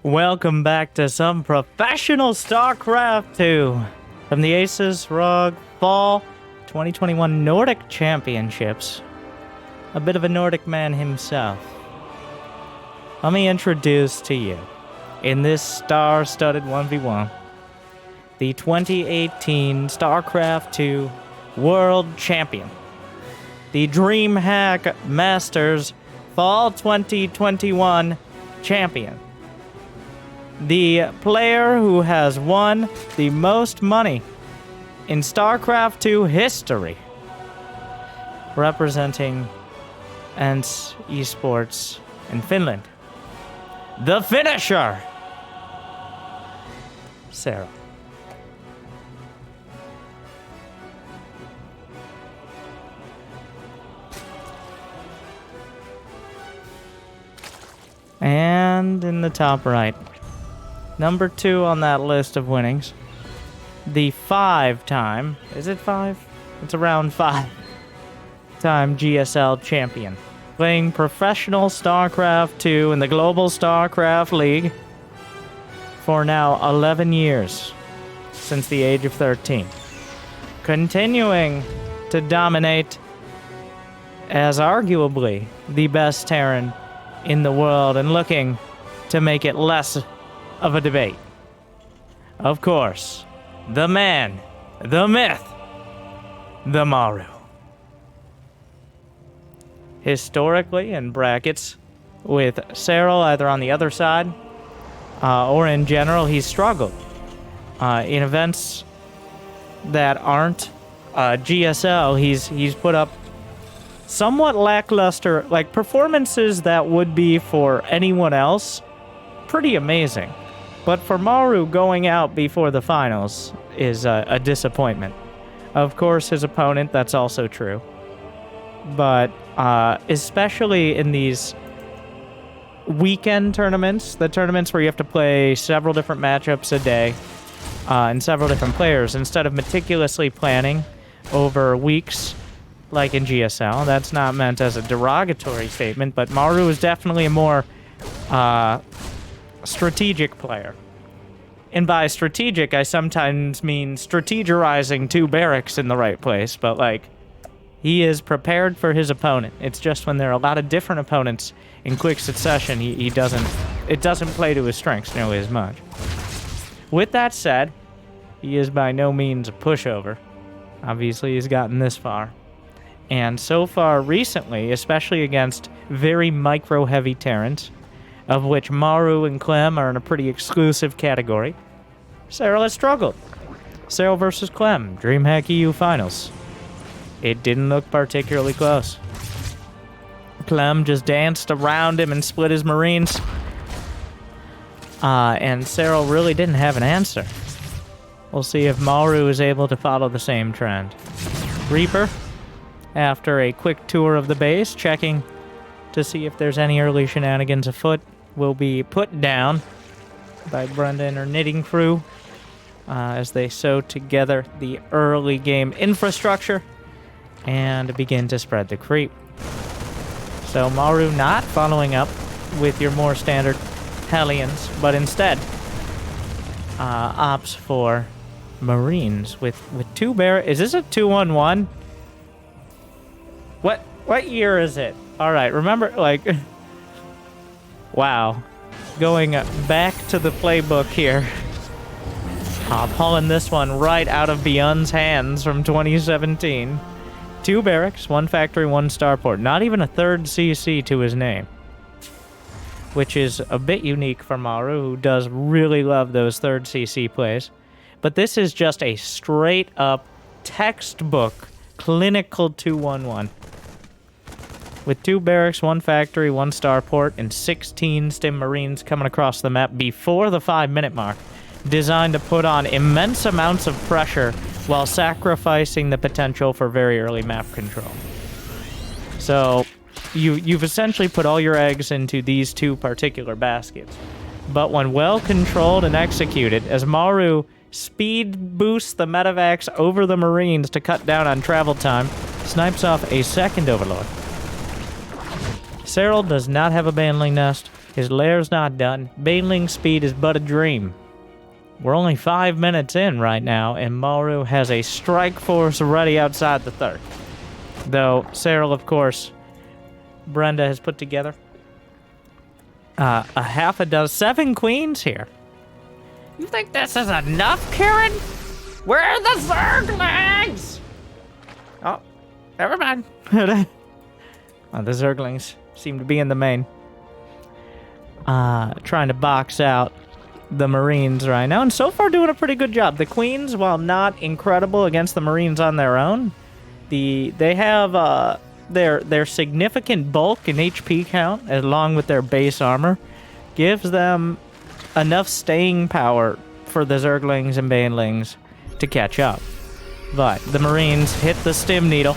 Welcome back to some professional StarCraft 2 from the ASUS ROG Fall 2021 Nordic Championships. A bit of a Nordic man himself. Let me introduce to you, in this star-studded 1v1, the 2018 StarCraft 2 World Champion, the DreamHack Masters Fall 2021 Champion, the player who has won the most money in StarCraft 2 history, representing ENCE Esports in Finland, the finisher, Serral. And in the top right, number 2 on that list of winnings, the 5-time, is it 5? It's around 5-time GSL champion, playing professional StarCraft 2 in the Global StarCraft League for now 11 years, since the age of 13. Continuing to dominate as arguably the best Terran in the world and looking to make it less of a debate. Of course, the man, the myth, the Maru. Historically, in brackets, with Serral either on the other side or in general, he's struggled in events that aren't GSL. He's put up somewhat lackluster, like performances that would be for anyone else pretty amazing. But for Maru, going out before the finals is a disappointment. Of course, his opponent, that's also true. But especially in these weekend tournaments, the tournaments where you have to play several different matchups a day and several different players, instead of meticulously planning over weeks like in GSL. That's not meant as a derogatory statement, but Maru is definitely a more strategic player. And by strategic, I sometimes mean strategizing 2 barracks in the right place, but like, he is prepared for his opponent. It's just when there are a lot of different opponents in quick succession, it doesn't play to his strengths nearly as much. With that said, he is by no means a pushover. Obviously, he's gotten this far. And so far recently, especially against very micro-heavy Terrans, of which Maru and Clem are in a pretty exclusive category, Serral has struggled. Serral versus Clem, DreamHack EU Finals. It didn't look particularly close. Clem just danced around him and split his Marines. And Serral really didn't have an answer. We'll see if Maru is able to follow the same trend. Reaper, after a quick tour of the base, checking to see if there's any early shenanigans afoot, will be put down by Brenda and her knitting crew as they sew together the early game infrastructure and begin to spread the creep. So Maru not following up with your more standard Hellions, but instead opts for Marines with 2 barracks. Is this a 2-1-1? What year is it? All right, remember, like, wow. Going back to the playbook here. Pulling this one right out of Beyond's hands from 2017. 2 barracks, 1 factory, 1 starport. Not even a 3rd CC to his name. Which is a bit unique for Maru, who does really love those 3rd CC plays. But this is just a straight-up textbook clinical 2-1-1. With 2 barracks, 1 factory, 1 starport, and 16 stim Marines coming across the map before the 5-minute mark, designed to put on immense amounts of pressure while sacrificing the potential for very early map control. So, you've essentially put all your eggs into these 2 particular baskets. But when well controlled and executed, as Maru speed boosts the medevacs over the Marines to cut down on travel time, snipes off a second Overlord. Serral does not have a Banling Nest, His lair's not done. Baneling speed is but a dream. We're only 5 minutes in right now, and Maru has a strike force ready outside the third. Though, Serral, of course, Brenda has put together a half a dozen, 7 queens here. You think this is enough, Karen? Where are the Zerglings? Oh, never mind. The Zerglings seem to be in the main. Trying to box out the Marines right now, and so far doing a pretty good job. The Queens, while not incredible against the Marines on their own, they have their significant bulk and HP count, along with their base armor, gives them enough staying power for the Zerglings and Banelings to catch up. But the Marines hit the stim needle.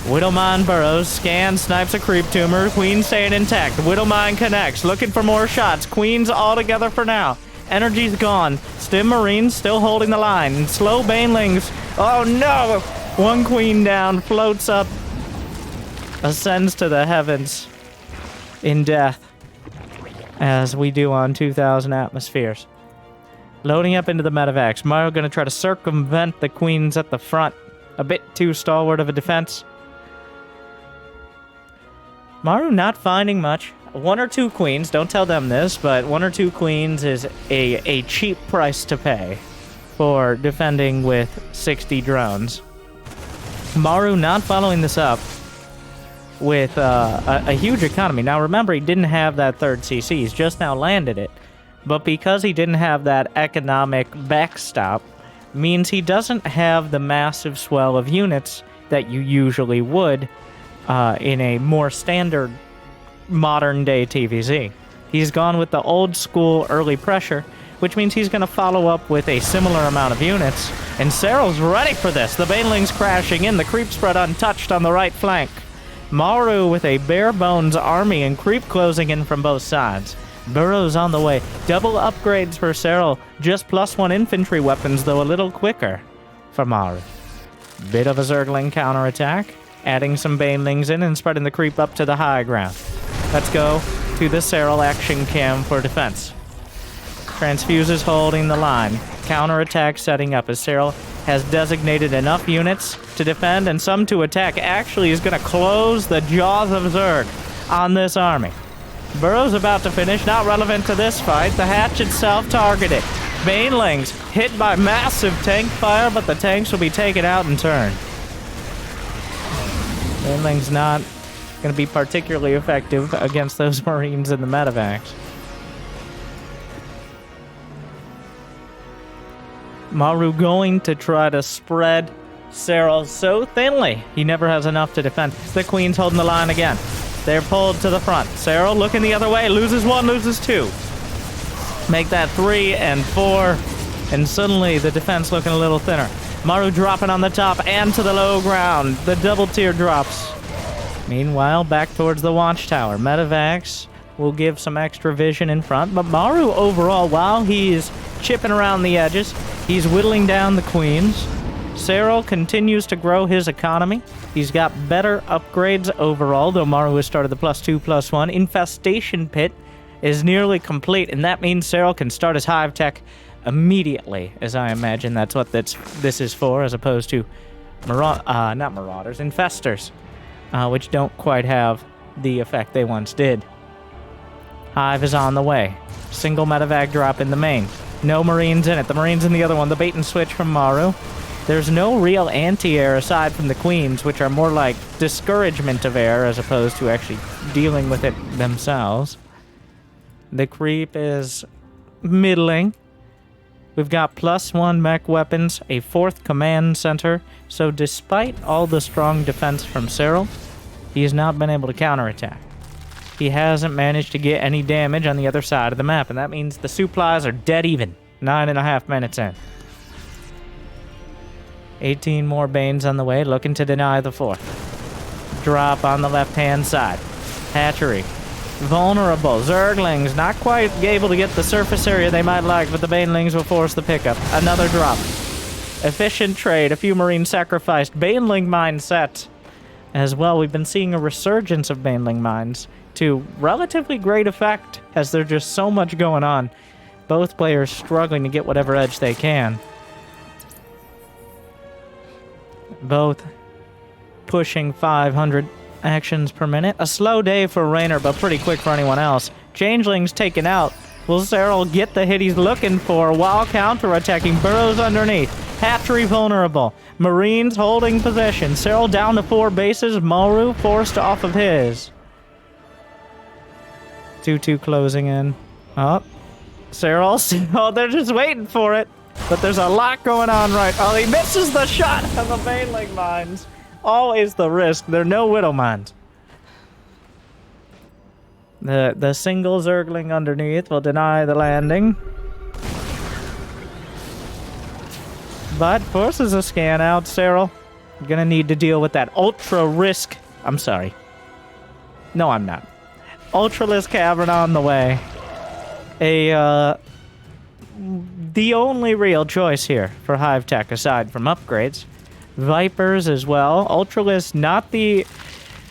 Widowmine burrows, scans, snipes a creep tumor, Queen staying intact. Widowmine connects, looking for more shots. Queens all together for now. Energy's gone. Stim Marines still holding the line. And slow Banelings. Oh no! One Queen down, floats up, ascends to the heavens in death, as we do on 2,000 atmospheres. Loading up into the medevacs. Maru gonna try to circumvent the Queens at the front. A bit too stalwart of a defense. Maru not finding much. 1 or 2 queens, don't tell them this, but 1 or 2 queens is a cheap price to pay for defending with 60 drones. Maru not following this up with a huge economy. Now remember, he didn't have that 3rd CC, he's just now landed it. But because he didn't have that economic backstop, means he doesn't have the massive swell of units that you usually would in a more standard modern-day TVZ. He's gone with the old-school early pressure, which means he's going to follow up with a similar amount of units. And Serral's ready for this. The Banelings crashing in, the creep spread untouched on the right flank. Maru with a bare-bones army and creep closing in from both sides. Burrows on the way. Double upgrades for Serral. Just +1 infantry weapons, though a little quicker for Maru. Bit of a Zergling counterattack. Adding some Banelings in and spreading the creep up to the high ground. Let's go to the Serral action cam for defense. Transfuse is holding the line. Counterattack setting up as Serral has designated enough units to defend and some to attack. Actually is going to close the jaws of Zerg on this army. Burrow's about to finish, not relevant to this fight. The hatch itself targeted. Banelings hit by massive tank fire, but the tanks will be taken out in turn. Banelings not going to be particularly effective against those Marines in the medevacs. Maru going to try to spread Serral so thinly, he never has enough to defend. The Queen's holding the line again. They're pulled to the front. Serral looking the other way, loses 1, loses 2. Make that 3 and 4, and suddenly the defense looking a little thinner. Maru dropping on the top and to the low ground. The double tier drops. Meanwhile, back towards the watchtower. Medevacs will give some extra vision in front, but Maru overall, while he's chipping around the edges, he's whittling down the Queens. Serral continues to grow his economy. He's got better upgrades overall, though Maru has started the +2/+1. Infestation Pit is nearly complete, and that means Serral can start his hive tech immediately, as I imagine that's what this is for, as opposed to not marauders, infestors, which don't quite have the effect they once did. Hive is on the way. Single medevac drop in the main. No Marines in it. The Marines in the other one. The bait and switch from Maru. There's no real anti-air aside from the Queens, which are more like discouragement of air as opposed to actually dealing with it themselves. The creep is middling. We've got +1 mech weapons, a 4th command center, so despite all the strong defense from Serral, he has not been able to counterattack. He hasn't managed to get any damage on the other side of the map, and that means the supplies are dead even. 9.5 minutes in. 18 more Banes on the way, looking to deny the 4th. Drop on the left-hand side. Hatchery. Vulnerable. Zerglings not quite able to get the surface area they might like, but the Banelings will force the pickup. Another drop. Efficient trade. A few Marines sacrificed. Baneling mine set as well. We've been seeing a resurgence of Baneling mines to relatively great effect, as there's just so much going on. Both players struggling to get whatever edge they can. Both pushing 500 actions per minute. A slow day for Raynor, but pretty quick for anyone else. Changeling's taken out. Will Serral get the hit he's looking for while counterattacking? Burrows underneath. Hatchery vulnerable. Marines holding possession. Serral down to 4 bases. Maru forced off of his. 2-2 closing in. Oh. Serral. Oh, they're just waiting for it. But there's a lot going on right. Oh, he misses the shot of the Baneling mines. Always the risk. There are no Widow mines. The single Zergling underneath will deny the landing. But forces a scan out, Serral. You're gonna need to deal with that ultra risk. I'm sorry. No, I'm not. Ultralisk Cavern on the way. The only real choice here for Hive Tech aside from upgrades. Vipers as well. Ultralisk, not the...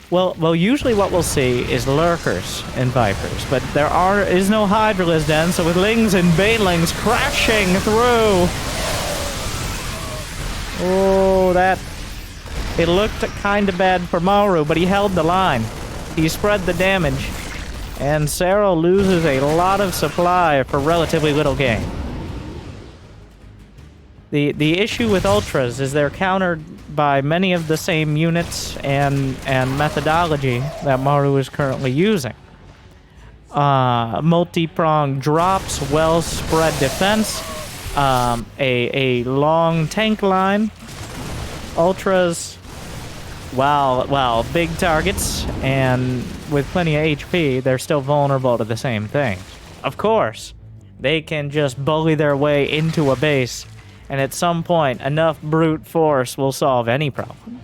Well, usually what we'll see is Lurkers and Vipers, but there is no Hydralisk Den, so with Lings and Banelings crashing through. Oh, that... It looked kind of bad for Maru, but he held the line. He spread the damage. And Serral loses a lot of supply for relatively little gain. The issue with Ultras is they're countered by many of the same units and methodology that Maru is currently using. Multi-pronged drops, well-spread defense, a long tank line, Ultras, wow, big targets, and with plenty of HP, they're still vulnerable to the same things. Of course, they can just bully their way into a base, and at some point, enough brute force will solve any problem.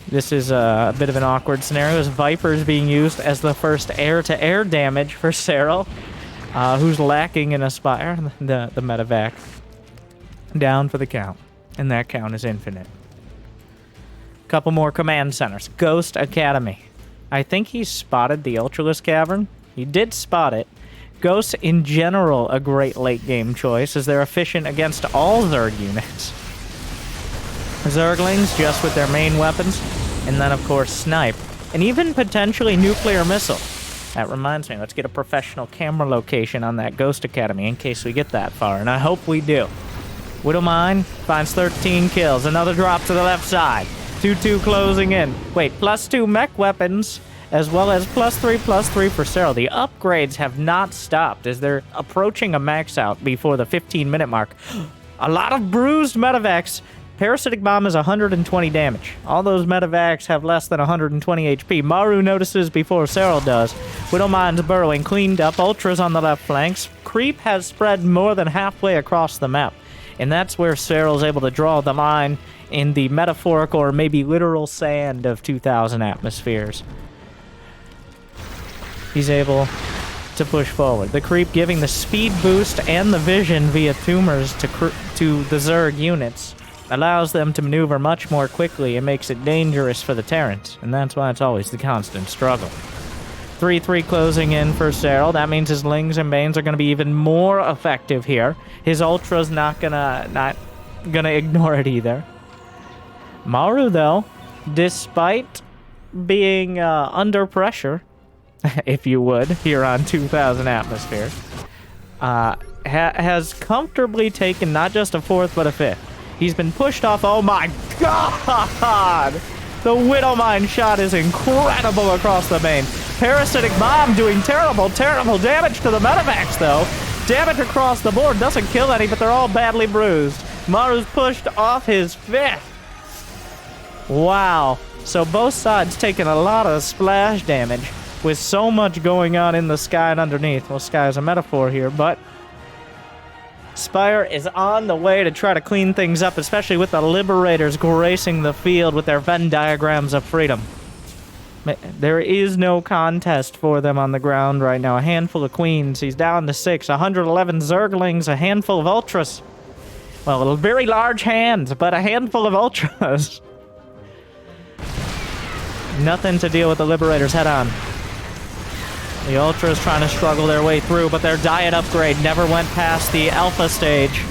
This is a bit of an awkward scenario, as Viper's being used as the first air-to-air damage for Serral, who's lacking in Aspire, the medevac. Down for the count, and that count is infinite. Couple more command centers. Ghost Academy. I think he spotted the Ultralisk Cavern. He did spot it. Ghosts, in general, a great late-game choice, as they're efficient against all Zerg units. Zerglings, just with their main weapons, and then, of course, Snipe. And even potentially Nuclear Missile. That reminds me, let's get a professional camera location on that Ghost Academy, in case we get that far, and I hope we do. Widowmine finds 13 kills. Another drop to the left side. 2-2 closing in. Wait, +2 mech weapons, as well as +3 for Serral. The upgrades have not stopped as they're approaching a max out before the 15-minute mark. A lot of bruised medevacs. Parasitic Bomb is 120 damage. All those medevacs have less than 120 HP. Maru notices before Serral does. Widowmine's burrowing, cleaned up. Ultras on the left flanks. Creep has spread more than halfway across the map. And that's where Serral's able to draw the line in the metaphorical or maybe literal sand of 2,000 atmospheres. He's able to push forward. The creep giving the speed boost and the vision via tumors to the Zerg units allows them to maneuver much more quickly and makes it dangerous for the Terrans, and that's why it's always the constant struggle. 3-3 closing in for Serral. That means his Lings and Banes are going to be even more effective here. His Ultra's not gonna ignore it either. Maru, though, despite being under pressure, if you would, here on 2,000 atmospheres, has comfortably taken not just a 4th, but a 5th. He's been pushed off. Oh my god! The Widowmine shot is incredible across the main. Parasitic Bomb doing terrible damage to the medevacs, though. Damage across the board. Doesn't kill any, but they're all badly bruised. Maru's pushed off his 5th. Wow. So both sides taking a lot of splash damage with so much going on in the sky and underneath. Well, sky is a metaphor here, but Spire is on the way to try to clean things up, especially with the Liberators gracing the field with their Venn diagrams of freedom. There is no contest for them on the ground right now. A handful of Queens. He's down to 6. 111 Zerglings. A handful of Ultras. Well, very large hands, but a handful of Ultras. Nothing to deal with the Liberators head on. The Ultras trying to struggle their way through, but their diet upgrade never went past the Alpha stage.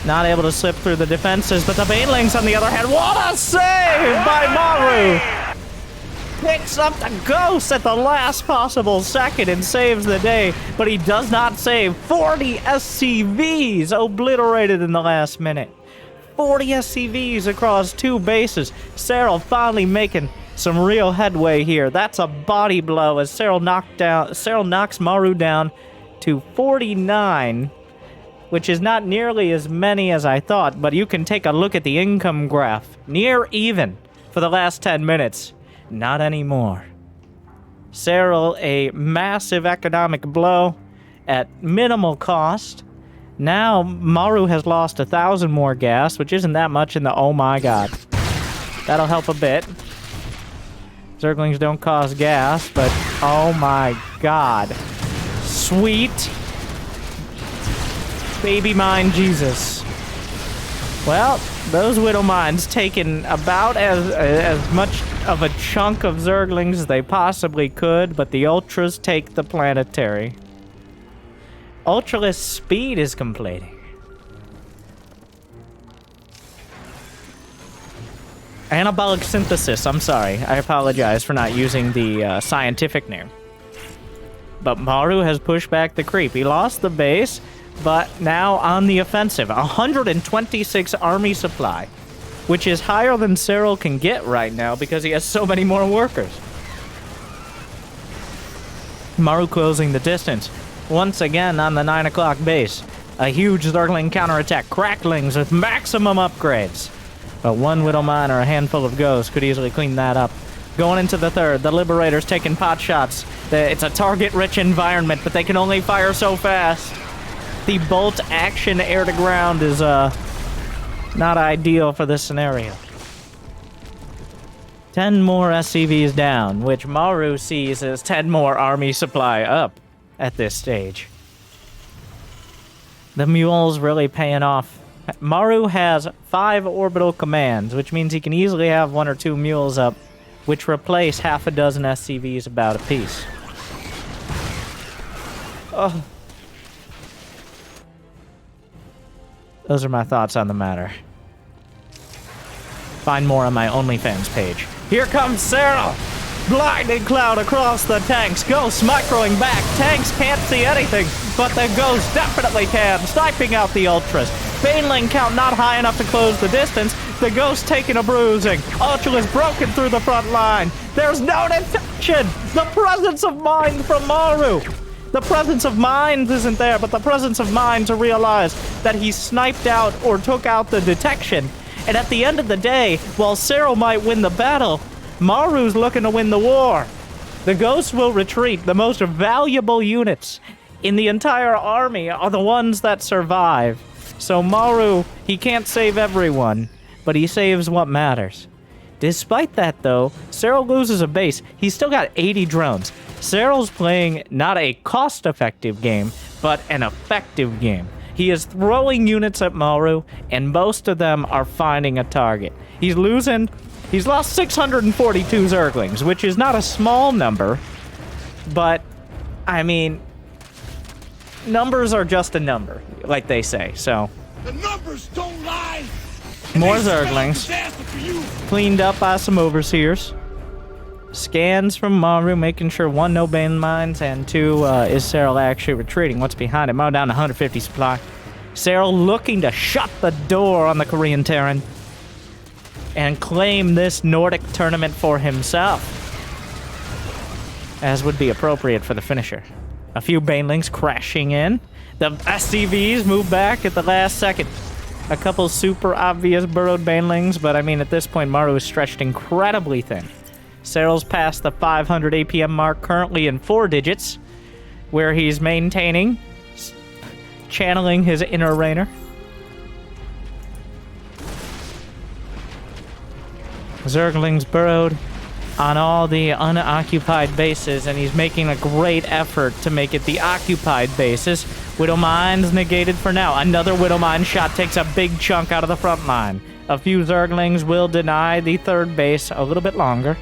Not able to slip through the defenses, but the Banelings, on the other hand, what a save by Maru! Picks up the Ghost at the last possible second and saves the day, but he does not save. 40 SCVs obliterated in the last minute. 40 SCVs across 2 bases. Serral finally making some real headway here. That's a body blow as Serral knocks Maru down to 49, which is not nearly as many as I thought, but you can take a look at the income graph. Near even for the last 10 minutes. Not anymore. Serral, a massive economic blow at minimal cost. Now, Maru has lost 1,000 more gas, which isn't that much in the oh my god. That'll help a bit. Zerglings don't cost gas, but oh my god. Sweet baby mine Jesus. Well, those Widow Mines taking about as much of a chunk of Zerglings as they possibly could, but the Ultras take the planetary. Ultraless speed is completing. Anabolic synthesis, I'm sorry. I apologize for not using the scientific name. But Maru has pushed back the creep. He lost the base, but now on the offensive. 126 army supply, which is higher than Serral can get right now because he has so many more workers. Maru closing the distance. Once again on the 9 o'clock base. A huge Zergling counterattack. Cracklings with maximum upgrades. But one Widow Mine or a handful of Ghosts could easily clean that up. Going into the third, the Liberators taking pot shots. It's a target-rich environment, but they can only fire so fast. The bolt action air-to-ground is not ideal for this scenario. 10 more SCVs down, which Maru sees as 10 more army supply up at this stage. The Mule's really paying off. Maru has 5 orbital commands, which means he can easily have 1 or 2 Mules up, which replace half a dozen SCVs about a piece. Oh. Those are my thoughts on the matter. Find more on my OnlyFans page. Here comes Serral! Blinding cloud across the tanks. Ghosts microing back. Tanks can't see anything, but the Ghosts definitely can. Sniping out the Ultras. Baneling count not high enough to close the distance. The Ghost taking a bruising. Ultra is broken through the front line. There's no detection. The presence of mind from Maru. The presence of mind isn't there, but the presence of mind to realize that he sniped out or took out the detection. And at the end of the day, while Serral might win the battle, Maru's looking to win the war. The Ghosts will retreat. The most valuable units in the entire army are the ones that survive. So Maru, he can't save everyone, but he saves what matters. Despite that, though, Serral loses a base. He's still got 80 drones. Serral's playing not a cost-effective game, but an effective game. He is throwing units at Maru, and most of them are finding a target. He's lost 642 Zerglings, which is not a small number, but, I mean, numbers are just a number, like they say, so. The numbers don't lie! More Zerglings, cleaned up by some Overseers. Scans from Maru, making sure 1, no Bane Mines, and 2, is Serral actually retreating? What's behind him? Maru down to 150 supply. Serral looking to shut the door on the Korean Terran and claim this Nordic tournament for himself, as would be appropriate for the finisher. A few Banelings crashing in. The SCVs move back at the last second. A couple super obvious burrowed Banelings, but I mean, at this point, Maru is stretched incredibly thin. Serral's past the 500 APM mark, currently in 4 digits, where he's maintaining, channeling his inner Rainer. Zerglings burrowed on all the unoccupied bases, and he's making a great effort to make it the occupied bases, Widow Mine's negated for now. Another Widow Mine shot takes a big chunk out of the front line. A few Zerglings will deny the third base a little bit longer.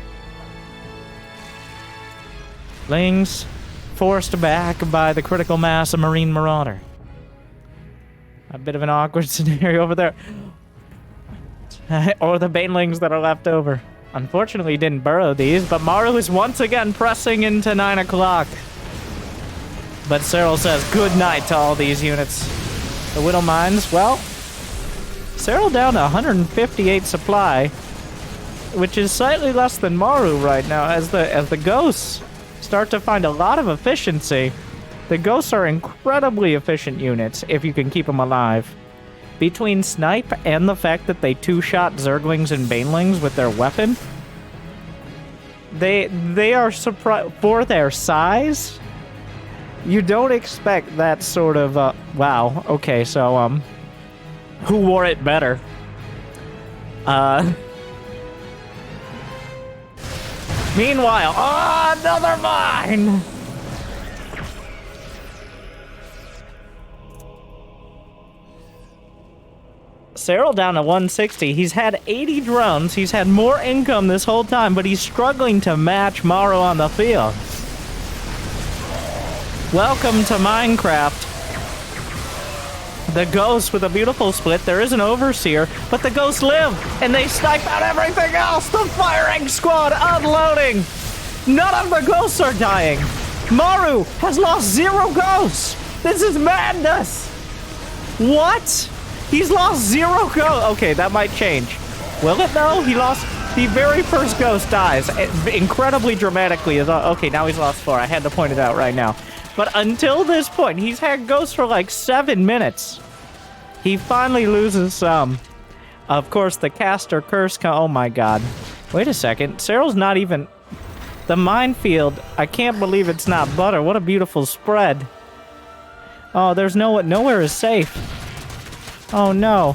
Lings forced back by the critical mass of Marine Marauder. A bit of an awkward scenario over there. Or the Banelings that are left over. Unfortunately, he didn't burrow these, but Maru is once again pressing into 9 o'clock. But Serral says good night to all these units. The Widow Mines, well, Serral down to 158 supply, which is slightly less than Maru right now, as the Ghosts start to find a lot of efficiency. The Ghosts are incredibly efficient units if you can keep them alive. Between Snipe and the fact that they two-shot Zerglings and Banelings with their weapon, they are surprised for their size. You don't expect that sort of, wow, okay, so, who wore it better? Meanwhile, another mine! Serral down to 160. He's had 80 drones. He's had more income this whole time, but he's struggling to match Maru on the field. Welcome to Minecraft. The Ghosts with a beautiful split. There is an Overseer, but the Ghosts live, and they snipe out everything else. The firing squad unloading. None of the Ghosts are dying. Maru has lost 0 Ghosts. This is madness. What? He's lost 0 Ghosts. Okay, that might change. Will it though? He lost the very first Ghost dies incredibly dramatically. Okay, now he's lost 4. I had to point it out right now. But until this point, he's had Ghosts for like 7 minutes. He finally loses some. Of course, the caster curse. Oh my god. Wait a second. Serral's not even... The minefield. I can't believe it's not butter. What a beautiful spread. Oh, there's nowhere is safe. Oh no.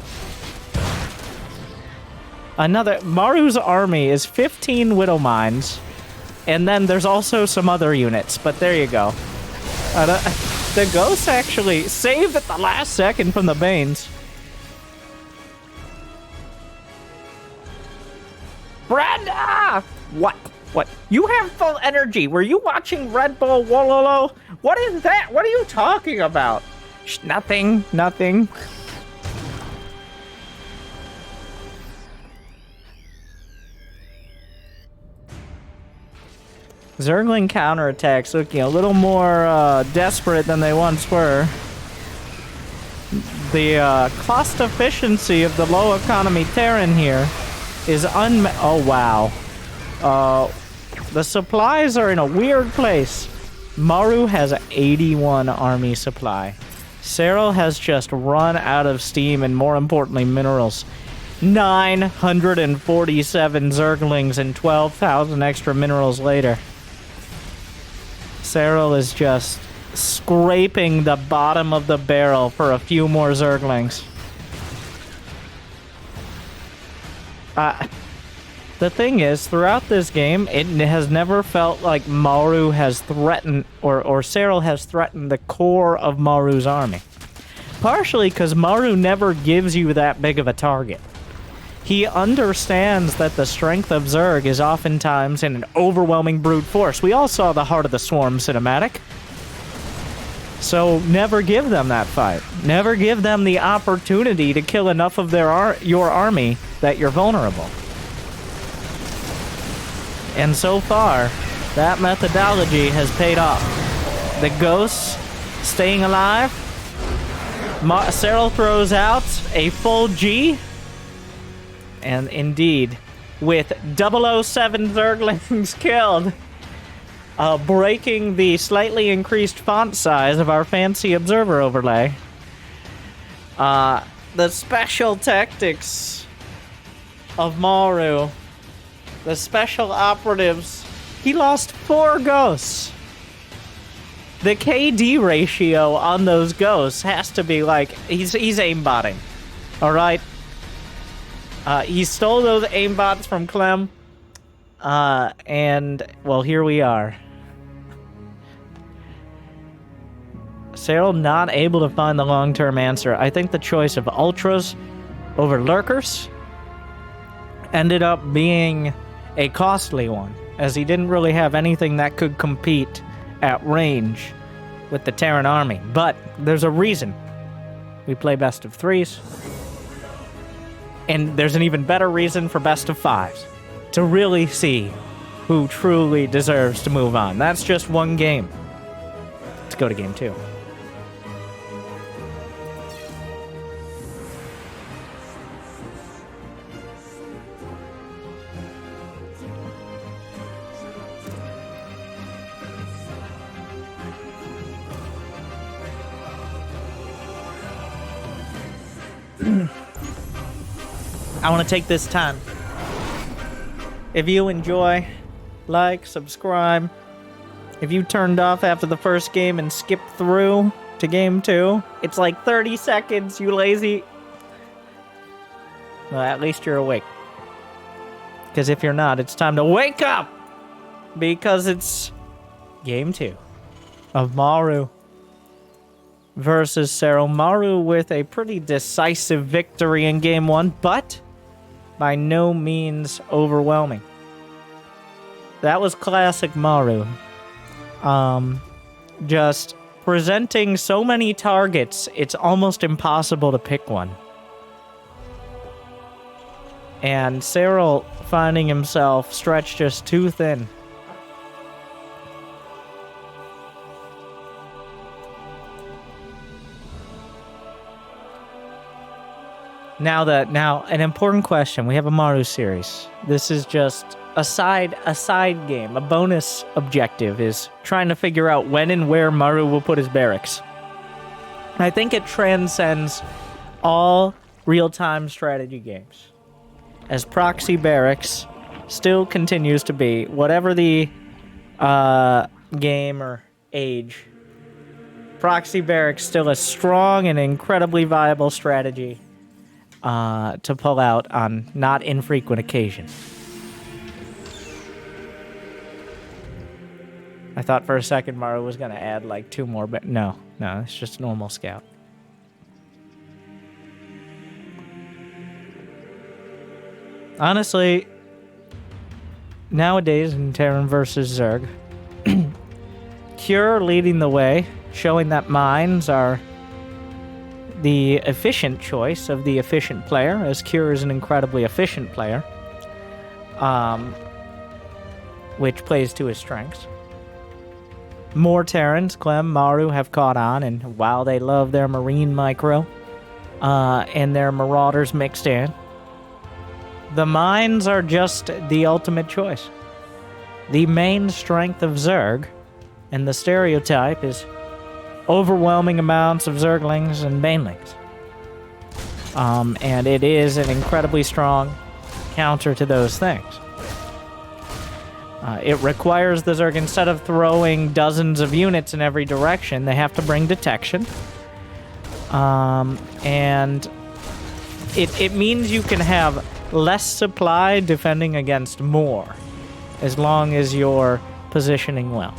Maru's army is 15 Widow Mines. And then there's also some other units. But there you go. The Ghosts actually saved at the last second from the Banes. Brenda! What? What? You have full energy. Were you watching Red Bull Wololo? What is that? What are you talking about? Nothing. Nothing. Zergling counterattacks looking a little more desperate than they once were. The cost efficiency of the low economy Terran here is oh wow. The supplies are in a weird place. Maru has 81 army supply. Serral has just run out of steam and, more importantly, minerals. 947 Zerglings and 12,000 extra minerals later. Serral is just scraping the bottom of the barrel for a few more Zerglings. The thing is, throughout this game, it has never felt like Maru has threatened, or Serral has threatened the core of Maru's army. Partially because Maru never gives you that big of a target. He understands that the strength of Zerg is oftentimes in an overwhelming brute force. We all saw the Heart of the Swarm cinematic. So never give them that fight. Never give them the opportunity to kill enough of your army that you're vulnerable. And so far, that methodology has paid off. The Ghosts staying alive. Serral throws out a full G. And indeed, with 007 Zerglings killed, breaking the slightly increased font size of our fancy observer overlay. The special tactics of Maru, the special operatives, he lost 4 Ghosts. The KD ratio on those Ghosts has to be like, he's aimbotting, alright? He stole those aimbots from Clem, and, well, here we are. Serral not able to find the long-term answer. I think the choice of ultras over lurkers ended up being a costly one, as he didn't really have anything that could compete at range with the Terran army. But there's a reason we play best of threes, and there's an even better reason for best of fives, to really see who truly deserves to move on. That's just one game. Let's go to game 2. I want to take this time. If you enjoy, like, subscribe. If you turned off after the first game and skipped through to game 2, it's like 30 seconds, you lazy. Well, at least you're awake. Because if you're not, it's time to wake up! Because it's game 2 of Maru versus Serral. Maru with a pretty decisive victory in game 1, but by no means overwhelming. That was classic Maru. Just presenting so many targets, it's almost impossible to pick one. And Serral finding himself stretched just too thin. Now, an important question. We have a Maru series. This is just a side game. A bonus objective is trying to figure out when and where Maru will put his barracks. I think it transcends all real-time strategy games, as proxy barracks still continues to be, whatever the game or age, proxy barracks still a strong and incredibly viable strategy to pull out on not infrequent occasions. I thought for a second Maru was going to add like 2 more, but no, it's just a normal scout. Honestly, nowadays in Terran versus Zerg, Cure leading the way, showing that mines are the efficient choice of the efficient player, as Cure is an incredibly efficient player, which plays to his strengths. More Terrans, Clem, Maru, have caught on, and while they love their Marine micro and their Marauders mixed in, the mines are just the ultimate choice. The main strength of Zerg, and the stereotype, is overwhelming amounts of Zerglings and Banelings. And it is an incredibly strong counter to those things. It requires the Zerg, instead of throwing dozens of units in every direction, they have to bring detection. And it means you can have less supply defending against more, as long as you're positioning well.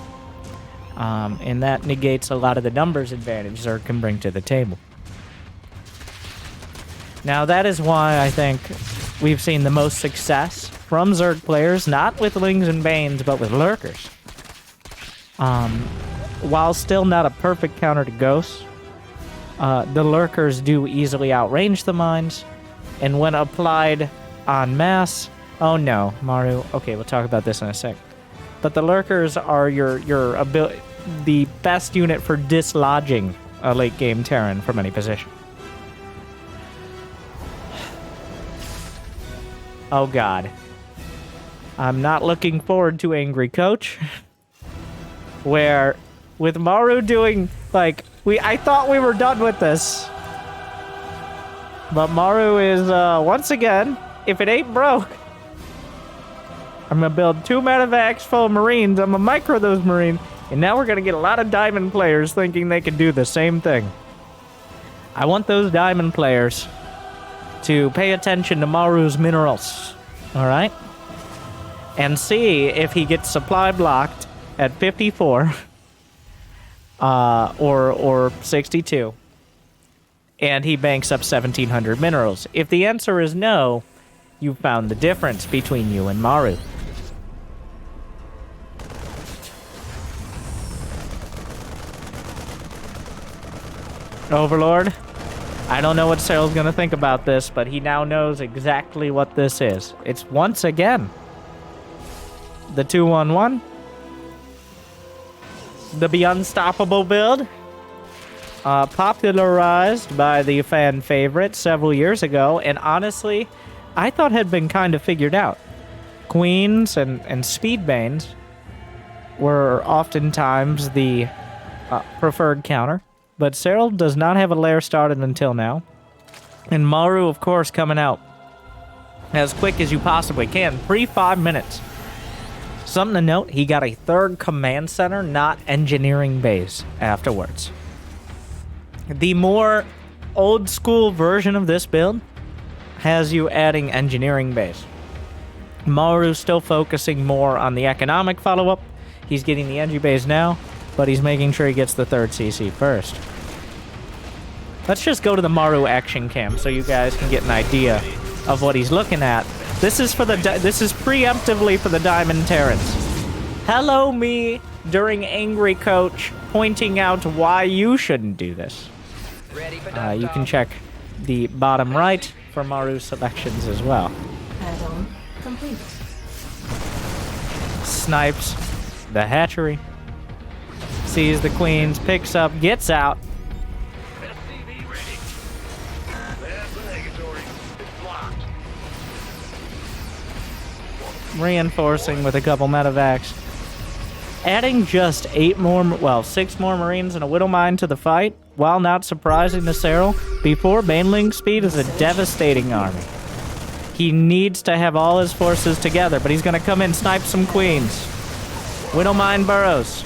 And that negates a lot of the numbers advantage Zerg can bring to the table. Now, that is why I think we've seen the most success from Zerg players, not with Lings and Banes, but with Lurkers. While still not a perfect counter to Ghosts, the Lurkers do easily outrange the mines, and when applied en masse... Oh no, Maru. Okay, we'll talk about this in a sec. But the Lurkers are the best unit for dislodging a late-game Terran from any position. Oh god. I'm not looking forward to Angry Coach. Where, with Maru doing, like, I thought we were done with this. But Maru is, once again, if it ain't broke, I'm gonna build 2 medevacs full of Marines, I'm gonna micro those Marines, and now we're gonna get a lot of Diamond players thinking they can do the same thing. I want those Diamond players to pay attention to Maru's minerals, alright? And see if he gets supply blocked at 54 or 62. And he banks up 1,700 minerals. If the answer is no, you found the difference between you and Maru. Overlord, I don't know what Serral's gonna think about this, but he now knows exactly what this is. It's once again the 2-1-1. The Be Unstoppable build. Popularized by the fan favorite several years ago, and honestly, I thought had been kind of figured out. Queens and Speedbanes were oftentimes the preferred counter, but Serral does not have a lair started until now. And Maru, of course, coming out as quick as you possibly can, pre-5 minutes. Something to note, he got a third command center, not engineering base, afterwards. The more old school version of this build has you adding engineering base. Maru's still focusing more on the economic follow-up. He's getting the engi base now, but he's making sure he gets the third CC first. Let's just go to the Maru action cam so you guys can get an idea of what he's looking at. This is preemptively for the Diamond Terrans. Hello me during Angry Coach pointing out why you shouldn't do this. You can check the bottom right for Maru selections as well. Add-on complete. Snipes the hatchery. Sees the queens, picks up, gets out. SCV ready. There's the negatory. It's locked. Reinforcing with a couple medevacs. Adding just 6 more Marines and a Widow Mine to the fight, while not surprising to Serral, before Baneling speed is a devastating army. He needs to have all his forces together, but he's going to come in, snipe some queens. Widow Mine burrows.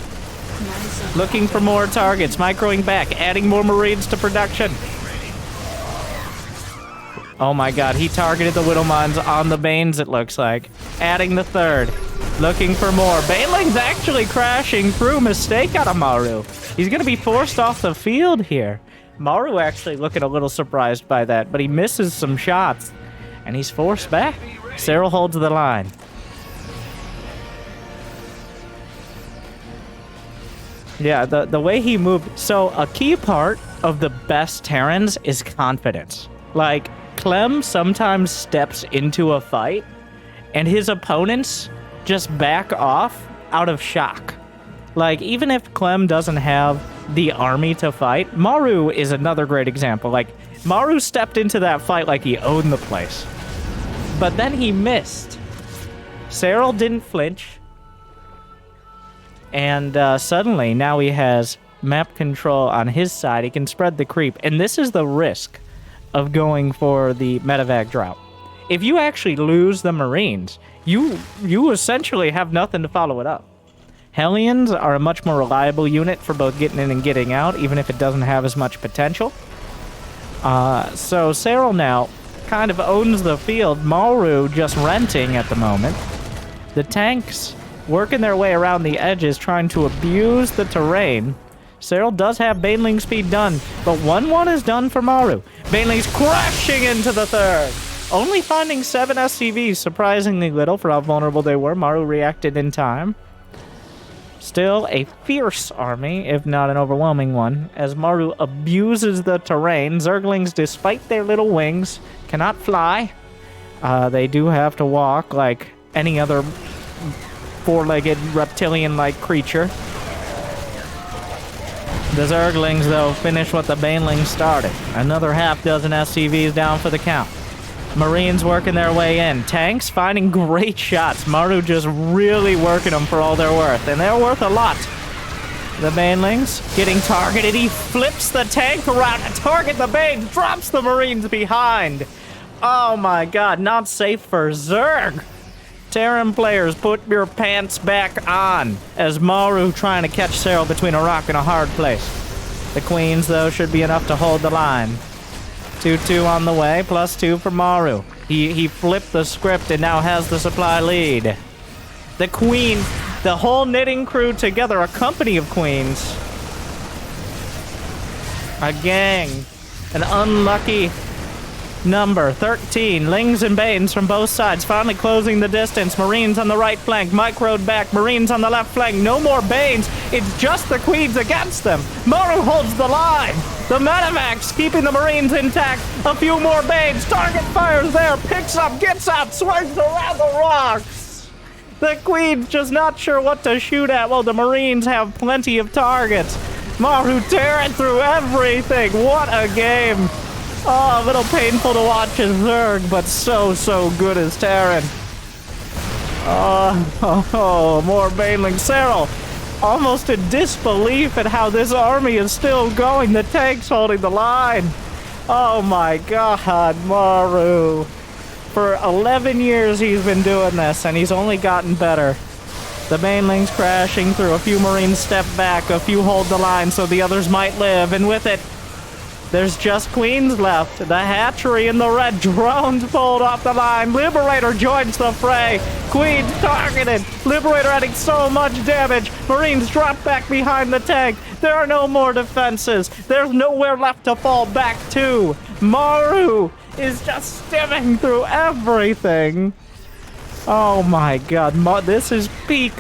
Looking for more targets, microing back, adding more Marines to production. Oh my god, he targeted the Widow Mines on the Banes, it looks like. Adding the third. Looking for more. Baneling's actually crashing through. Mistake out of Maru. He's going to be forced off the field here. Maru actually looking a little surprised by that, but he misses some shots, and he's forced back. Serral holds the line. Yeah, the way he moved. So a key part of the best Terrans is confidence. Like, Clem sometimes steps into a fight, and his opponents just back off out of shock. Like, even if Clem doesn't have the army to fight, Maru is another great example. Like, Maru stepped into that fight like he owned the place. But then he missed. Serral didn't flinch. And suddenly, now he has map control on his side. He can spread the creep. And this is the risk of going for the medevac drought. If you actually lose the Marines, you essentially have nothing to follow it up. Hellions are a much more reliable unit for both getting in and getting out, even if it doesn't have as much potential. So Serral now kind of owns the field. Maru just renting at the moment. The tanks working their way around the edges, trying to abuse the terrain. Serral does have Baneling speed done, but 1-1 is done for Maru. Baneling's crashing into the third. Only finding 7 SCVs, surprisingly little for how vulnerable they were. Maru reacted in time. Still a fierce army, if not an overwhelming one, as Maru abuses the terrain. Zerglings, despite their little wings, cannot fly. They do have to walk like any other four-legged reptilian-like creature. The Zerglings, though, finish what the Banelings started. Another half dozen SCVs down for the count. Marines working their way in. Tanks finding great shots. Maru just really working them for all they're worth. And they're worth a lot. The Banelings getting targeted. He flips the tank around to target the Banes. Drops the Marines behind. Oh my god, not safe for Zerg. Terran players, put your pants back on. As Maru trying to catch Serral between a rock and a hard place. The Queens, though, should be enough to hold the line. 2-2 on the way, +2 for Maru. He flipped the script and now has the supply lead. The Queen, the whole knitting crew together, a company of Queens, A gang. An unlucky number. 13. Lings and Banes from both sides. Finally closing the distance. Marines on the right flank. Mike rode back. Marines on the left flank. No more Banes. It's just the Queens against them. Maru holds the line. The Medivacs keeping the Marines intact. A few more Banes. Target fires there. Picks up. Gets out. Swings around the rocks. The Queen's just not sure what to shoot at. Well, the Marines have plenty of targets. Maru tearing through everything. What a game. Oh, a little painful to watch as Zerg, but so good as Terran. Oh, more Banelings. Serral, almost in disbelief at how this army is still going. The tank's holding the line. Oh my god, Maru. For 11 years he's been doing this, and he's only gotten better. The Banelings crashing through. A few Marines step back. A few hold the line so the others might live. And with it, there's just Queens left. The hatchery in the red. Drones pulled off the line. Liberator joins the fray. Queens targeted. Liberator adding so much damage. Marines drop back behind the tank. There are no more defenses. There's nowhere left to fall back to. Maru is just stimming through everything. Oh my god, this is peak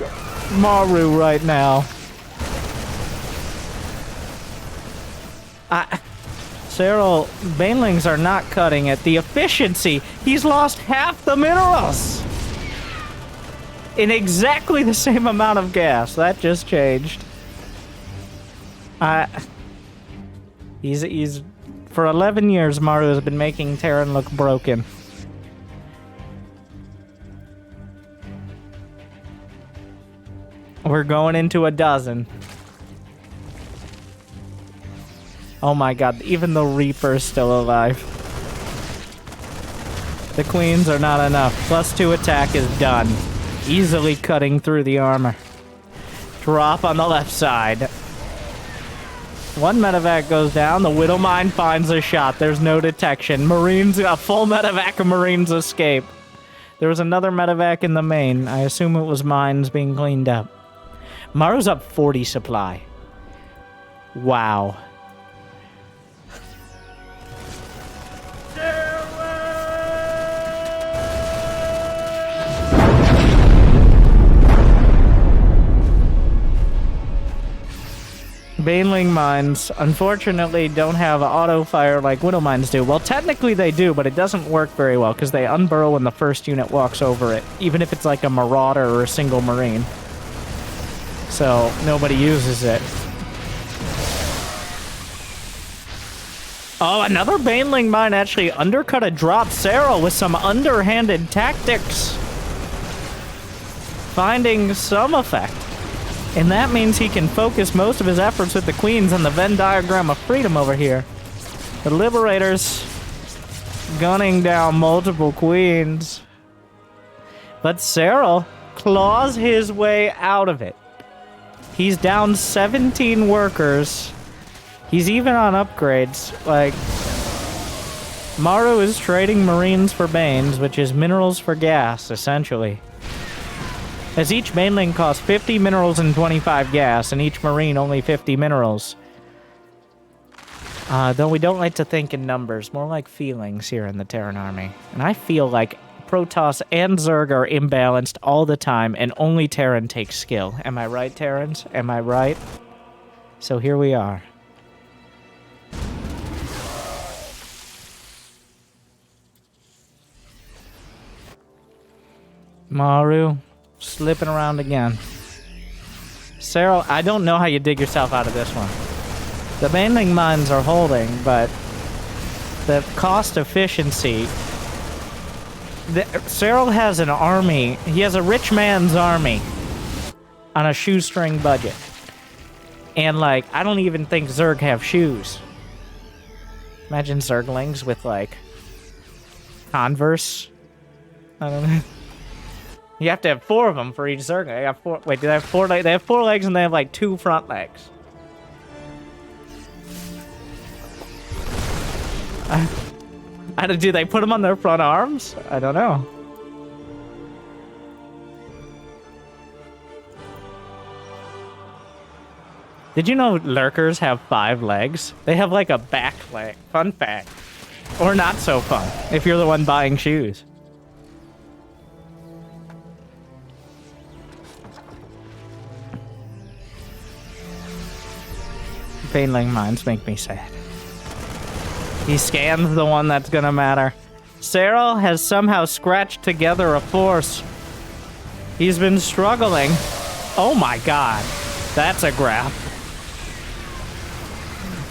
Maru right now. Serral, Banelings are not cutting it. The efficiency, he's lost half the minerals! In exactly the same amount of gas. That just changed. He's for 11 years, Maru has been making Terran look broken. We're going into a dozen. Oh my god, even the Reaper's still alive. The Queens are not enough. +2 attack is done. Easily cutting through the armor. Drop on the left side. One medevac goes down. The Widowmine finds a shot. There's no detection. Marines, a full medevac of Marines escape. There was another medevac in the main. I assume it was mines being cleaned up. Maru's up 40 supply. Wow. Baneling mines, unfortunately, don't have auto fire like Widow mines do. Well, technically they do, but it doesn't work very well because they unburrow when the first unit walks over it, even if it's like a Marauder or a single Marine. So, nobody uses it. Oh, another Baneling mine actually undercut a drop. Serral with some underhanded tactics. Finding some effect. And that means he can focus most of his efforts with the Queens on the Venn diagram of freedom over here. The Liberators gunning down multiple Queens. But Serral claws his way out of it. He's down 17 workers. He's even on upgrades. Like, Maru is trading Marines for Banes, which is minerals for gas, essentially. As each Baneling costs 50 minerals and 25 gas, and each Marine only 50 minerals. Though we don't like to think in numbers, more like feelings here in the Terran army. And I feel like Protoss and Zerg are imbalanced all the time, and only Terran takes skill. Am I right, Terrans? Am I right? So here we are. Maru, slipping around again. Serral, I don't know how you dig yourself out of this one. The Baneling mines are holding, but the cost efficiency... Serral has an army. He has a rich man's army on a shoestring budget. And, like, I don't even think Zerg have shoes. Imagine Zerglings with, like, Converse. I don't know. You have to have 4 of them for each Zerg. They have 4. Wait, do they have 4 legs? They have 4 legs and they have, like, 2 front legs. Do they put them on their front arms? I don't know. Did you know lurkers have 5 legs? They have like a back leg. Fun fact. Or not so fun, if you're the one buying shoes. Baneling mines make me sad. He scans the one that's gonna matter. Serral has somehow scratched together a force. He's been struggling. Oh my god. That's a graph.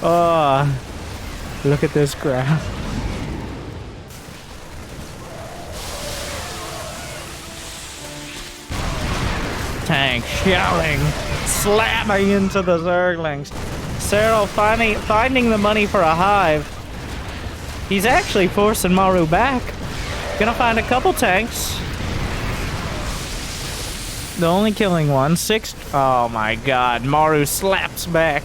Oh, look at this graph. Tank shelling, slamming into the Zerglings. Serral finding the money for a hive. He's actually forcing Maru back. Gonna find a couple tanks. The only killing one. 6. Oh my god. Maru slaps back.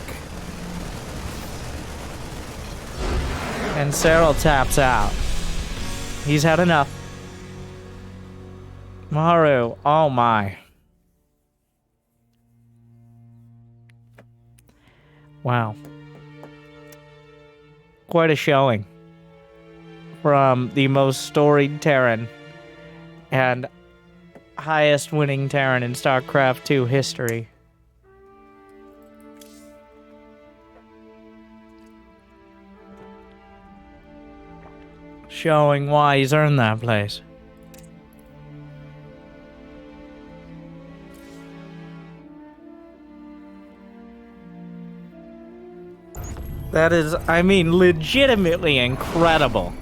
And Serral taps out. He's had enough. Maru. Oh my. Wow. Quite a showing from the most storied Terran and highest winning Terran in StarCraft 2 history. Showing why he's earned that place. That is, I mean, legitimately incredible.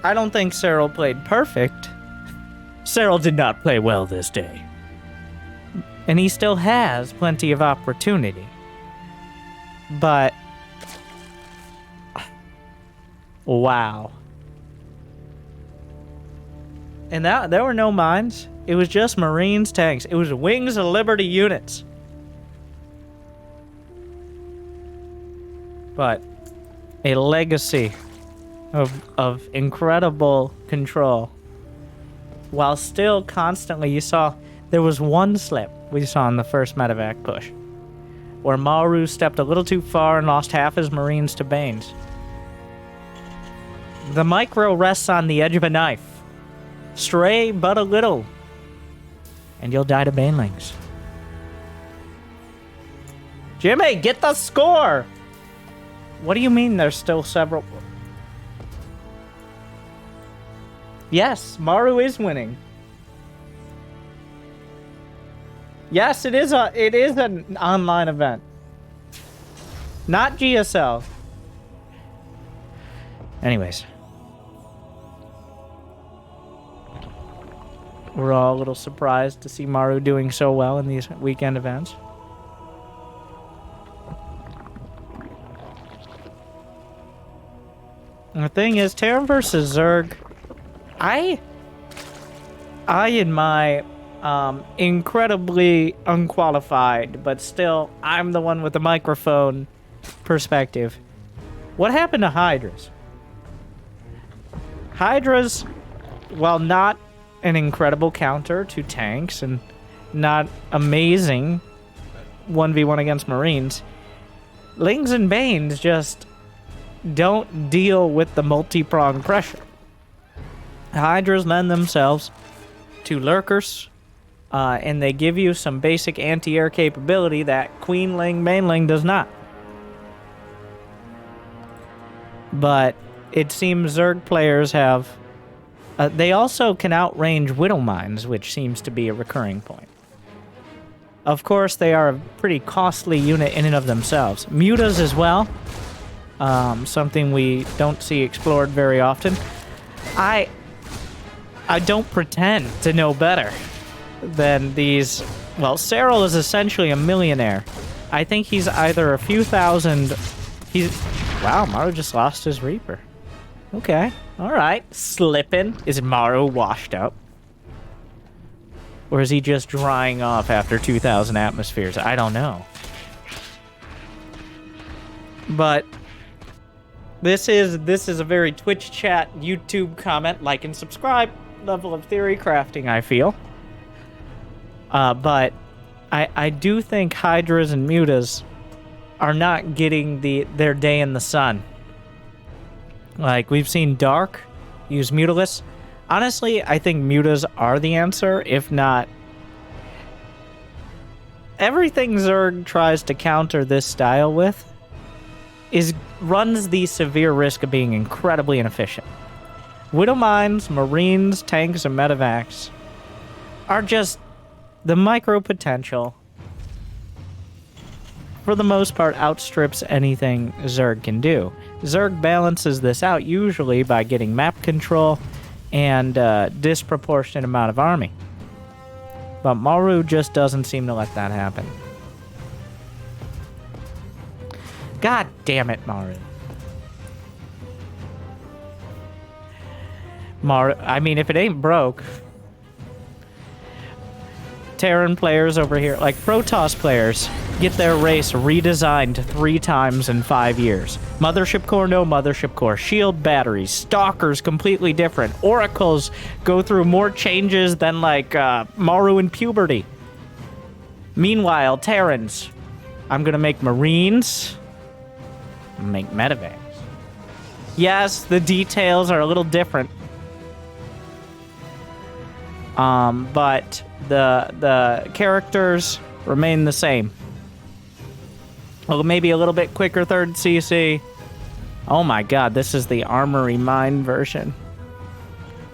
I don't think Serral played perfect. Serral did not play well this day. And he still has plenty of opportunity. But... wow. And there were no mines. It was just Marines, tanks. It was Wings of Liberty units. But a legacy of incredible control. While still constantly, you saw, there was one slip we saw in the first medevac push, where Maru stepped a little too far and lost half his Marines to Banes. The micro rests on the edge of a knife. Stray but a little, and you'll die to Banelings. Jimmy, get the score! What do you mean there's still several? Yes, Maru is winning. Yes, it is an online event. Not GSL. Anyways. We're all a little surprised to see Maru doing so well in these weekend events. And the thing is, Terran versus Zerg, I in my incredibly unqualified, but still, I'm the one with the microphone perspective. What happened to Hydras? Hydras, while not an incredible counter to tanks and not amazing 1v1 against Marines, Lings and Banes just don't deal with the multi-pronged pressure. Hydras lend themselves to lurkers, and they give you some basic anti-air capability that Queenling, Baneling does not. But it seems Zerg players have... they also can outrange Widow Mines, which seems to be a recurring point. Of course, they are a pretty costly unit in and of themselves. Mutas as well. Something we don't see explored very often. I don't pretend to know better than these... Well, Serral is essentially a millionaire. I think he's either a few thousand... Wow, Maru just lost his Reaper. Okay, alright. Slipping. Is Maru washed up? Or is he just drying off after 2,000 atmospheres? I don't know. But... This is a very Twitch chat, YouTube comment, like and subscribe level of theory crafting, I feel. But I do think Hydras and Mutas are not getting their day in the sun. Like, we've seen Dark use Mutalisk. Honestly, I think Mutas are the answer, if not... Everything Zerg tries to counter this style with runs the severe risk of being incredibly inefficient. Widow Mines, Marines, tanks, and medevacs are just the micro potential. For the most part, outstrips anything Zerg can do. Zerg balances this out usually by getting map control and disproportionate amount of army. But Maru just doesn't seem to let that happen. God damn it, Maru. I mean, if it ain't broke... Terran players over here, like Protoss players, get their race redesigned 3 times in 5 years. Mothership core, no mothership core. Shield batteries. Stalkers, completely different. Oracles go through more changes than, like, Maru in puberty. Meanwhile, Terrans. I'm gonna make Marines. Make medevacs. Yes, the details are a little different. But the characters remain the same. Well, maybe a little bit quicker 3rd CC. Oh my god, this is the Armory Mine version.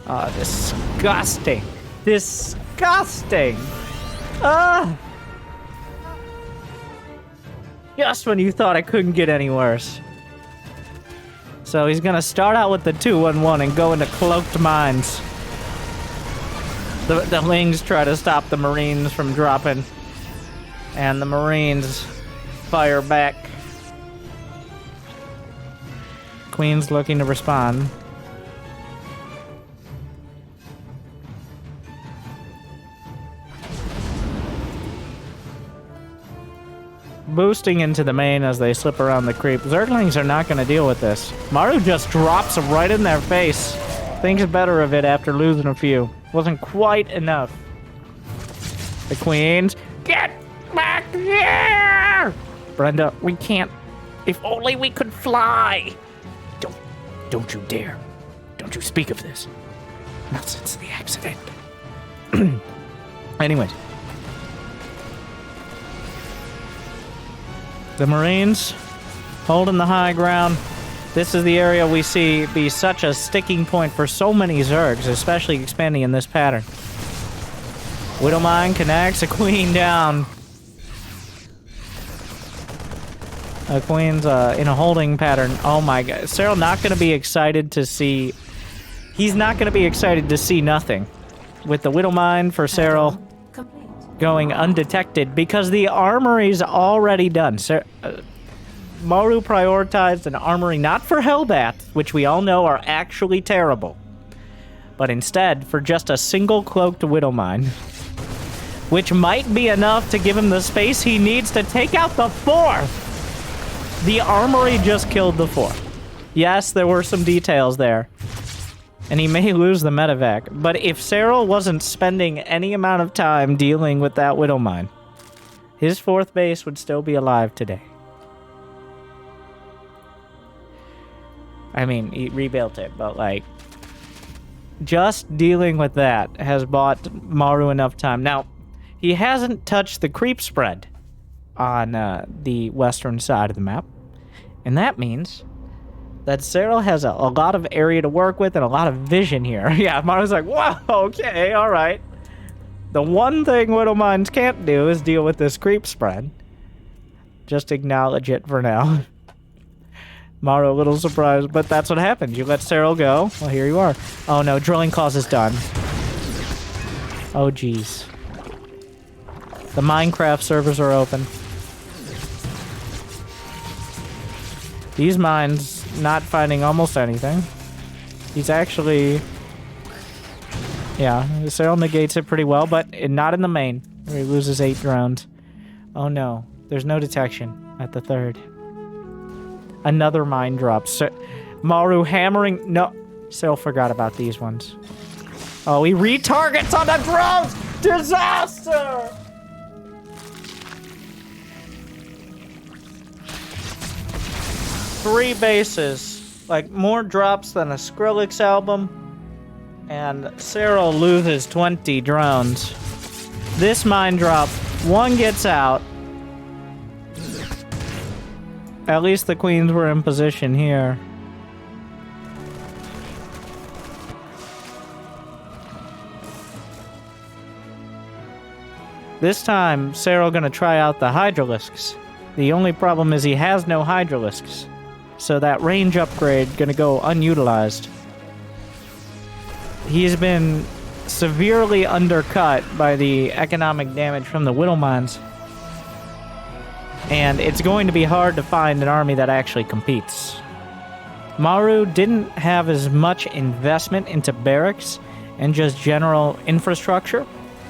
Oh, disgusting. Disgusting! Ah! Just when you thought it couldn't get any worse. So he's gonna start out with the 2-1-1 and go into Cloaked Mines. The Lings try to stop the Marines from dropping. And the Marines fire back. Queen's looking to respond. Boosting into the main as they slip around the creep. Zerglings are not going to deal with this. Maru just drops them right in their face. Thinks better of it after losing a few. Wasn't quite enough. The Queens. Get back here! Brenda, we can't. If only we could fly. Don't you dare. Don't you speak of this. Not since the accident. Anyways. The Marines holding the high ground. This is the area we see be such a sticking point for so many Zergs, especially expanding in this pattern. Widowmine connects, a Queen down. A Queen's in a holding pattern. Oh my god. Serral not going to be excited to see... He's not going to be excited to see nothing. With the Widowmine for Serral going undetected because the armory's already done. Maru prioritized an armory not for Hellbats, which we all know are actually terrible, but instead for just a single cloaked Widowmine, which might be enough to give him the space he needs to take out the 4th. The armory just killed the 4th. Yes, there were some details there, and he may lose the medevac, but if Serral wasn't spending any amount of time dealing with that Widowmine, his 4th base would still be alive today. I mean, he rebuilt it, but, like, just dealing with that has bought Maru enough time. Now, he hasn't touched the creep spread on the western side of the map, and that means that Serral has a lot of area to work with and a lot of vision here. Yeah, Maru's like, wow, okay, all right. The one thing Widowmines can't do is deal with this creep spread. Just acknowledge it for now. Maru a little surprised, but that's what happens. You let Serral go. Well, here you are. Oh no, drilling clause is done. Oh geez. The Minecraft servers are open. These mines not finding almost anything. He's actually... Yeah, Serral negates it pretty well, but not in the main, where he loses 8 drones. Oh no, there's no detection at the 3rd. Another mine drop. Maru hammering... No. Serral forgot about these ones. Oh, he retargets on the drones! Disaster! 3 bases. Like, more drops than a Skrillex album. And Serral loses 20 drones. This mine drop, 1 gets out. At least the queens were in position here. This time, Serral gonna try out the Hydralisks. The only problem is he has no Hydralisks. So that range upgrade gonna go unutilized. He's been severely undercut by the economic damage from the Widow Mines. And it's going to be hard to find an army that actually competes. Maru didn't have as much investment into barracks and just general infrastructure,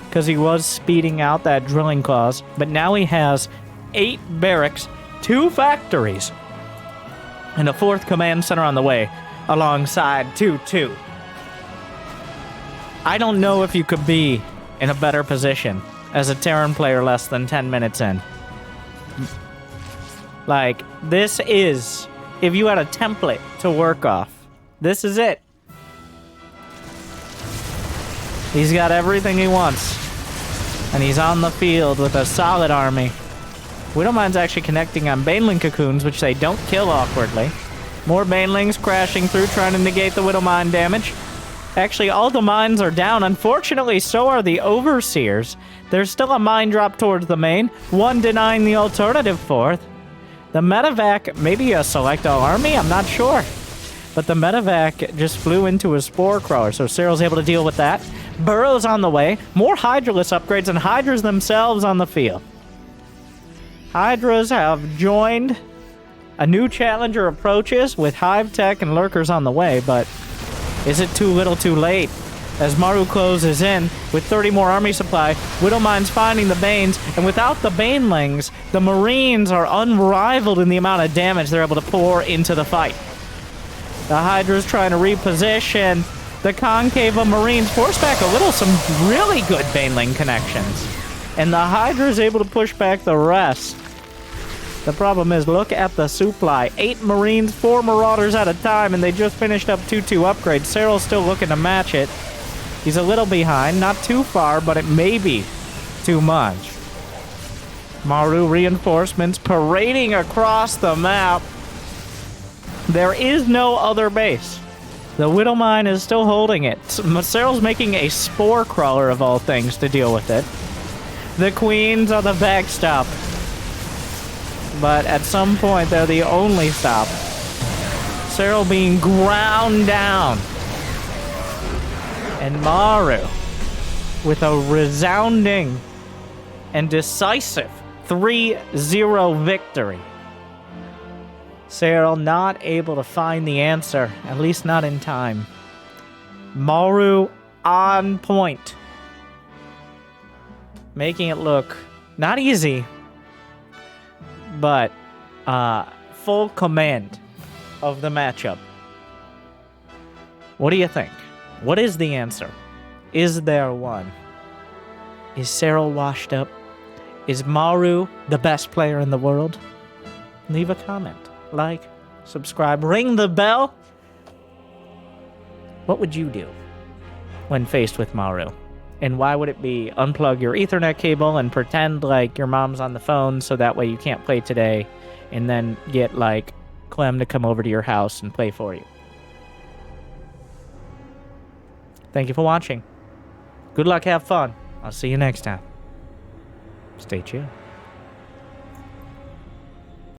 because he was speeding out that drilling clause, but now he has 8 barracks, 2 factories, and a 4th command center on the way, alongside 2-2. I don't know if you could be in a better position as a Terran player less than 10 minutes in. Like, this is, if you had a template to work off, this is it. He's got everything he wants. And he's on the field with a solid army. Widowmine's actually connecting on Baneling cocoons, which they don't kill awkwardly. More Banelings crashing through, trying to negate the Widowmine damage. Actually, all the mines are down. Unfortunately, so are the Overseers. There's still a mine drop towards the main. 1 denying the alternative 4th. The medevac, maybe a select all army? I'm not sure. But the medevac just flew into a spore crawler, so Serral's able to deal with that. Burrow's on the way. More Hydralis upgrades, and Hydras themselves on the field. Hydras have joined. A new challenger approaches with Hive Tech and Lurkers on the way, but is it too little too late? As Maru closes in with 30 more army supply, Widowmine's finding the Banes, and without the Banelings, the Marines are unrivaled in the amount of damage they're able to pour into the fight. The Hydra's trying to reposition. The Concave of Marines force back a little, some really good Baneling connections. And the Hydra's able to push back the rest. The problem is, look at the supply. 8 Marines, 4 Marauders at a time, and they just finished up 2-2 upgrades. Serral's still looking to match it. He's a little behind, not too far, but it may be too much. Maru reinforcements parading across the map. There is no other base. The Widowmine is still holding it. Serral's making a spore crawler of all things to deal with it. The Queens are the backstop. But at some point, they're the only stop. Serral being ground down. And Maru, with a resounding and decisive 3-0 victory. Serral not able to find the answer, at least not in time. Maru on point. Making it look not easy, but full command of the matchup. What do you think? What is the answer? Is there one? Is Serral washed up? Is Maru the best player in the world? Leave a comment, like, subscribe, ring the bell. What would you do when faced with Maru? And why would it be unplug your Ethernet cable and pretend like your mom's on the phone so that way you can't play today, and then get, like, Clem to come over to your house and play for you? Thank you for watching. Good luck, have fun. I'll see you next time. Stay chill.